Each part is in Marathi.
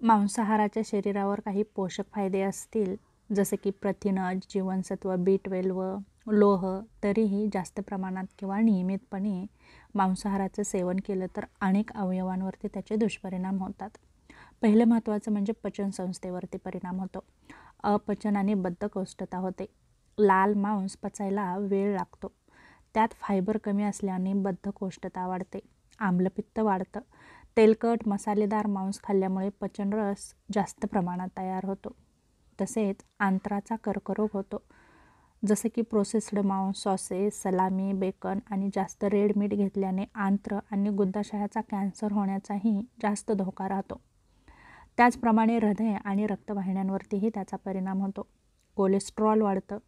मांसाहाराच्या शरीरावर काही पोषक फायदे असतील, जसे की प्रथिनं, जीवनसत्व B12, लोह, तरीही जास्त प्रमाणात किंवा नियमितपणे मांसाहाराचं सेवन केलं तर अनेक अवयवांवरती त्याचे दुष्परिणाम होतात. पहिलं महत्त्वाचं म्हणजे पचनसंस्थेवरती परिणाम होतो. अपचन आणि बद्धकोष्ठता होते. लाल मांस पचायला वेळ लागतो. त्यात फायबर कमी असल्याने बद्धकोष्ठता वाढते. आम्लपित्त वाढतं. तेलकट मसालेदार मांस खाल्ल्यामुळे पचनरस जास्त प्रमाणात तयार होतो. तसेच आंत्राचा कर्करोग होतो. जसं की प्रोसेस्ड मांस, सॉसेस, सलामी, बेकन आणि जास्त रेड मीठ घेतल्याने आंत्र आणि गुदाशयाचा कॅन्सर होण्याचाही जास्त धोका राहतो. त्याचप्रमाणे हृदय आणि रक्तवाहिन्यांवरतीही त्याचा परिणाम होतो. कोलेस्ट्रॉल वाढतं.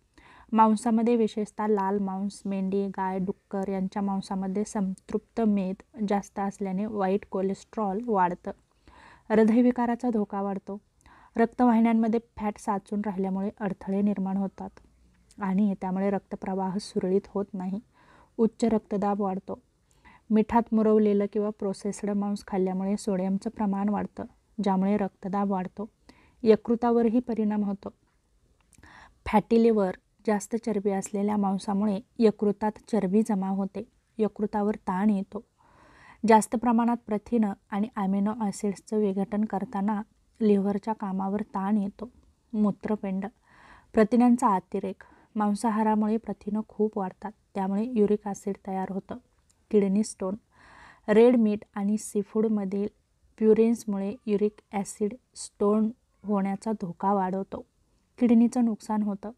मांसामध्ये विशेषतः लाल मांस, मेंढी, गाय, डुक्कर यांच्या मांसामध्ये संतृप्त मेद जास्त असल्याने वाईट कोलेस्ट्रॉल वाढतं. हृदयविकाराचा धोका वाढतो. रक्तवाहिन्यांमध्ये फॅट साचून राहिल्यामुळे अडथळे निर्माण होतात आणि त्यामुळे रक्तप्रवाह सुरळीत होत नाही. उच्च रक्तदाब वाढतो. मिठात मुरवलेलं किंवा प्रोसेस्ड मांस खाल्ल्यामुळे सोडियमचं प्रमाण वाढतं, ज्यामुळे रक्तदाब वाढतो. यकृतावरही परिणाम होतो. फॅटी लिव्हर, जास्त चरबी असलेल्या मांसामुळे यकृतात चरबी जमा होते. यकृतावर ताण येतो. जास्त प्रमाणात प्रथिनं आणि ॲमिनो ॲसिड्सचं विघटन करताना लिव्हरच्या कामावर ताण येतो. मूत्रपिंड, प्रथिनांचा अतिरेक. मांसाहारामुळे प्रथिनं खूप वाढतात, त्यामुळे युरिक ॲसिड तयार होतं. किडनी स्टोन, रेड मीट आणि सीफूडमधील प्युरिन्समुळे युरिक ॲसिड स्टोन होण्याचा धोका वाढवतो. किडनीचं नुकसान होतं.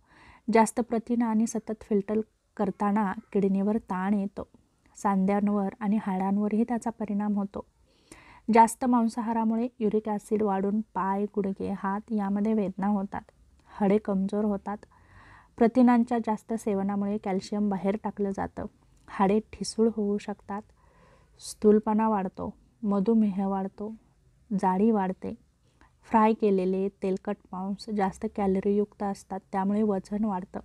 जास्त प्रथिनं आणि सतत फिल्टर करताना किडनीवर ताण येतो. सांध्यांवर आणि हाडांवरही त्याचा परिणाम होतो. जास्त मांसाहारामुळे युरिक ॲसिड वाढून पाय, गुडघे, हात यामध्ये वेदना होतात. हाडे कमजोर होतात. प्रथिनांच्या जास्त सेवनामुळे कॅल्शियम बाहेर टाकलं जातं. हाडे ठिसूळ होऊ शकतात. स्थूलपणा वाढतो. मधुमेह वाढतो. जाडी वाढते. फ्राय केलेले तेलकट मांस जास्त कॅलरीयुक्त असतात, त्यामुळे वजन वाढतं.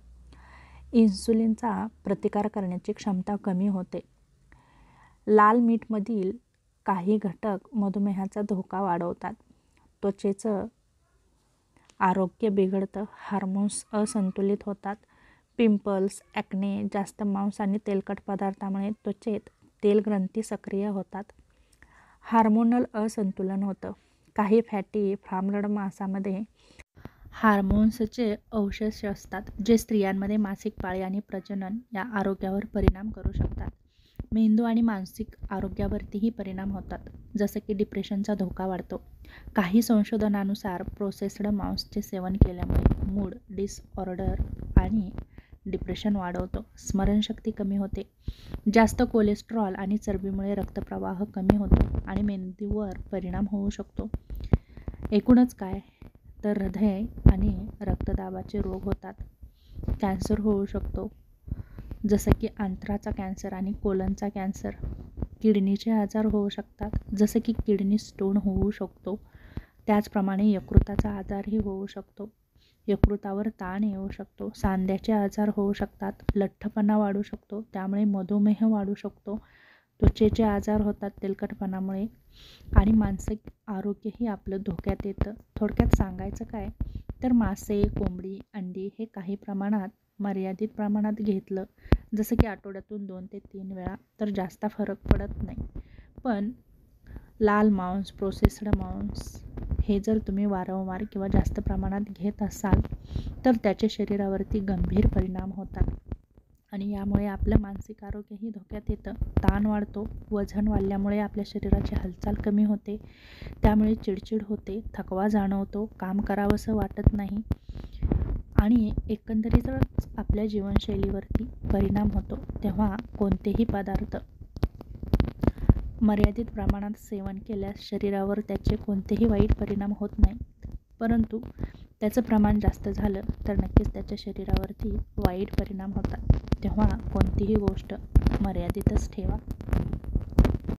इन्सुलिनचा प्रतिकार करण्याची क्षमता कमी होते. लाल मीठमधील काही घटक मधुमेहाचा धोका वाढवतात. त्वचेचं आरोग्य बिघडतं. हार्मोन्स असंतुलित होतात. Pimples, acne. जास्त मांस आणि तेलकट पदार्थामुळे त्वचेत तेलग्रंथी सक्रिय होतात. हार्मोनल असंतुलन होतं. काही फॅटी फ्राम्ड मांसामध्ये हार्मोन्सचे अवशेष असतात, जे स्त्रियांमध्ये मासिक पाळी आणि प्रजनन या आरोग्यावर परिणाम करू शकतात. मेंदू आणि मानसिक आरोग्यावरतीही परिणाम होतात, जसं की डिप्रेशनचा धोका वाढतो. काही संशोधनानुसार प्रोसेस्ड मांसचे सेवन केल्यामुळे मूड डिसऑर्डर आणि डिप्रेशन वाढवतो. स्मरणशक्ती कमी होते. जास्त कोलेस्ट्रॉल आणि चरबीमुळे रक्तप्रवाह कमी होतो आणि मेंदूवर परिणाम होऊ शकतो. एकूणच काय तर हृदय आणि रक्तदाबाचे रोग होतात. कॅन्सर होऊ शकतो, जसं की आंत्राचा कॅन्सर आणि कोलनचा कॅन्सर. किडनीचे आजार होऊ शकतात, जसं की किडनी स्टोन होऊ शकतो. त्याचप्रमाणे यकृताचा आजारही होऊ शकतो. यकृतावर ताण येऊ शकतो. सांध्याचे आजार होऊ शकतात. लठ्ठपणा वाढू शकतो, त्यामुळे मधुमेह वाढू शकतो. त्वचेचे आजार होतात तेलकटपणामुळे आणि मानसिक आरोग्यही आपलं धोक्यात येतं. थोडक्यात सांगायचं काय तर मासे, कोंबडी, अंडी हे काही प्रमाणात मर्यादित प्रमाणात घेतलं, जसं की आठवड्यातून 2 ते 3 वेळा, तर जास्त फरक पडत नाही. पण लाल मांस, प्रोसेस्ड मांस हे जर तुम्ही वारंवार किंवा जास्त प्रमाणात घेत असाल तर त्याचे शरीरावरती गंभीर परिणाम होतात आणि यामुळे आपलं मानसिक आरोग्यही धोक्यात येतं. ताण वाढतो. वजन वाढल्यामुळे आपल्या शरीराची हालचाल कमी होते, त्यामुळे चिडचिड होते, थकवा जाणवतो, काम करावंसं वाटत नाही आणि एकंदरीतच आपल्या जीवनशैलीवरती परिणाम होतो. तेव्हा कोणतेही पदार्थ मर्यादित प्रमाणात सेवन केल्यास शरीरावर त्याचे कोणतेही वाईट परिणाम होत नाहीत, परंतु त्याचं प्रमाण जास्त झालं तर नक्कीच त्याच्या शरीरावरती वाईट परिणाम होतात. तेव्हा कोणतीही गोष्ट मर्यादितच ठेवा.